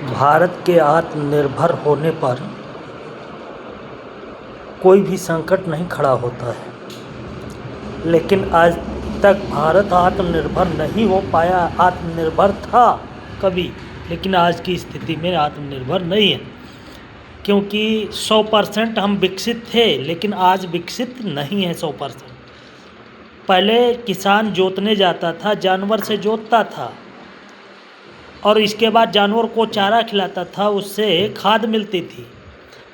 भारत के आत्मनिर्भर होने पर कोई भी संकट नहीं खड़ा होता है, लेकिन आज तक भारत आत्मनिर्भर नहीं हो पाया। आत्मनिर्भर था कभी, लेकिन आज की स्थिति में आत्मनिर्भर नहीं है, क्योंकि 100% हम विकसित थे, लेकिन आज विकसित नहीं है 100%। पहले किसान जोतने जाता था, जानवर से जोतता था और इसके बाद जानवर को चारा खिलाता था, उससे खाद मिलती थी।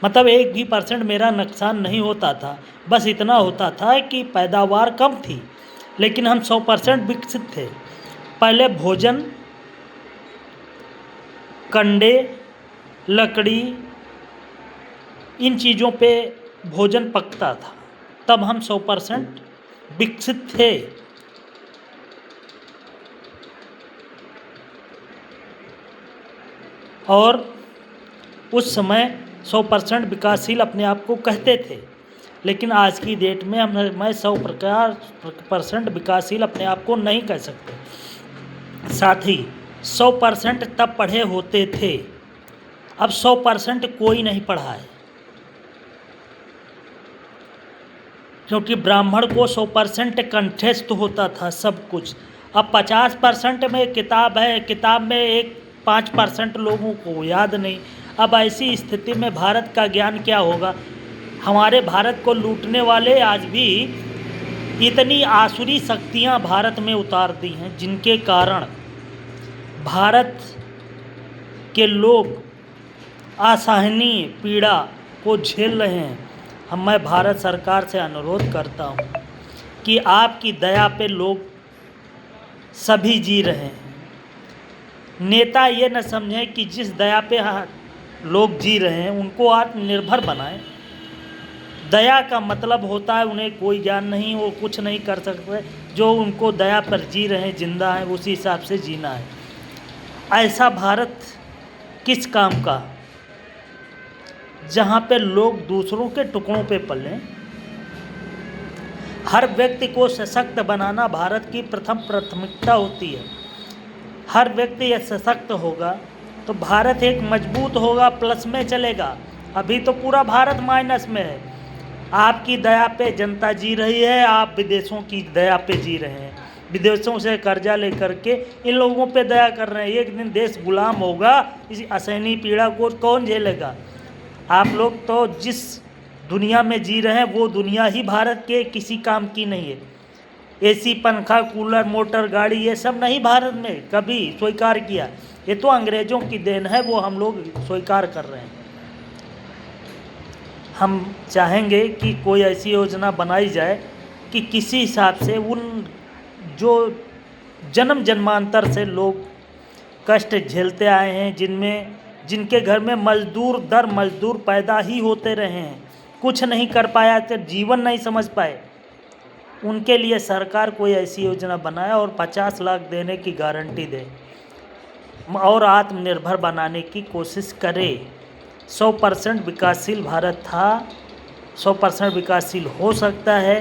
मतलब 1% मेरा नुकसान नहीं होता था, बस इतना होता था कि पैदावार कम थी, लेकिन हम 100% विकसित थे। पहले भोजन कंडे, लकड़ी, इन चीज़ों पे भोजन पकता था, तब हम 100% विकसित थे। और उस समय 100% विकासशील अपने आप को कहते थे, लेकिन आज की डेट में मैं 100% विकासशील अपने आप को नहीं कह सकते। साथ ही 100% तब पढ़े होते थे, अब 100% कोई नहीं पढ़ा है, क्योंकि ब्राह्मण को 100% कंठस्थ होता था सब कुछ। अब 50% में किताब है, किताब में एक 5% लोगों को याद नहीं। अब ऐसी स्थिति में भारत का ज्ञान क्या होगा? हमारे भारत को लूटने वाले आज भी इतनी आसुरी शक्तियां भारत में उतार दी हैं, जिनके कारण भारत के लोग असहनीय पीड़ा को झेल रहे हैं। मैं भारत सरकार से अनुरोध करता हूं कि आपकी दया पे लोग सभी जी रहे हैं। नेता ये न समझें कि जिस दया पे लोग जी रहे हैं उनको आत्मनिर्भर बनाएं। दया का मतलब होता है उन्हें कोई ज्ञान नहीं, वो कुछ नहीं कर सकते, जो उनको दया पर जी रहे हैं, जिंदा हैं, उसी हिसाब से जीना है। ऐसा भारत किस काम का, जहाँ पे लोग दूसरों के टुकड़ों पे पलें। हर व्यक्ति को सशक्त बनाना भारत की प्रथम प्राथमिकता होती है। हर व्यक्ति यह सशक्त होगा तो भारत एक मजबूत होगा, प्लस में चलेगा। अभी तो पूरा भारत माइनस में है। आपकी दया पे जनता जी रही है, आप विदेशों की दया पे जी रहे हैं। विदेशों से कर्जा लेकर के इन लोगों पे दया कर रहे हैं। एक दिन देश गुलाम होगा, इस असहनीय पीड़ा को कौन झेलेगा? आप लोग तो जिस दुनिया में जी रहे हैं वो दुनिया ही भारत के किसी काम की नहीं है। एसी, पंखा, कूलर, मोटर गाड़ी, ये सब नहीं भारत में कभी स्वीकार किया। ये तो अंग्रेज़ों की देन है, वो हम लोग स्वीकार कर रहे हैं। हम चाहेंगे कि कोई ऐसी योजना बनाई जाए कि किसी हिसाब से उन जो जन्म जन्मांतर से लोग कष्ट झेलते आए हैं, जिनके घर में मजदूर दर मजदूर पैदा ही होते रहे हैं, कुछ नहीं कर पाया तो जीवन नहीं समझ पाए, उनके लिए सरकार कोई ऐसी योजना बनाए और 50 लाख देने की गारंटी दे और आत्मनिर्भर बनाने की कोशिश करे। 100% विकासशील भारत था, 100% विकासशील हो सकता है।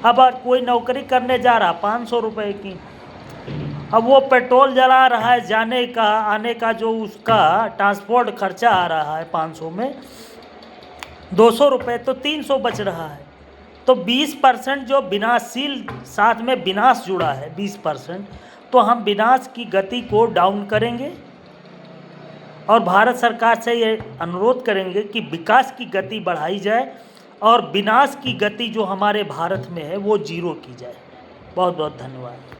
अब कोई नौकरी करने जा रहा 500 रुपये की, अब वो पेट्रोल जला रहा है, जाने का आने का जो उसका ट्रांसपोर्ट खर्चा आ रहा है 500 में 200 रुपये, तो 300 बच रहा है। तो 20% जो विनाशशील, साथ में विनाश जुड़ा है 20%, तो हम विनाश की गति को डाउन करेंगे और भारत सरकार से ये अनुरोध करेंगे कि विकास की गति बढ़ाई जाए और विनाश की गति जो हमारे भारत में है वो 0 की जाए। बहुत बहुत धन्यवाद।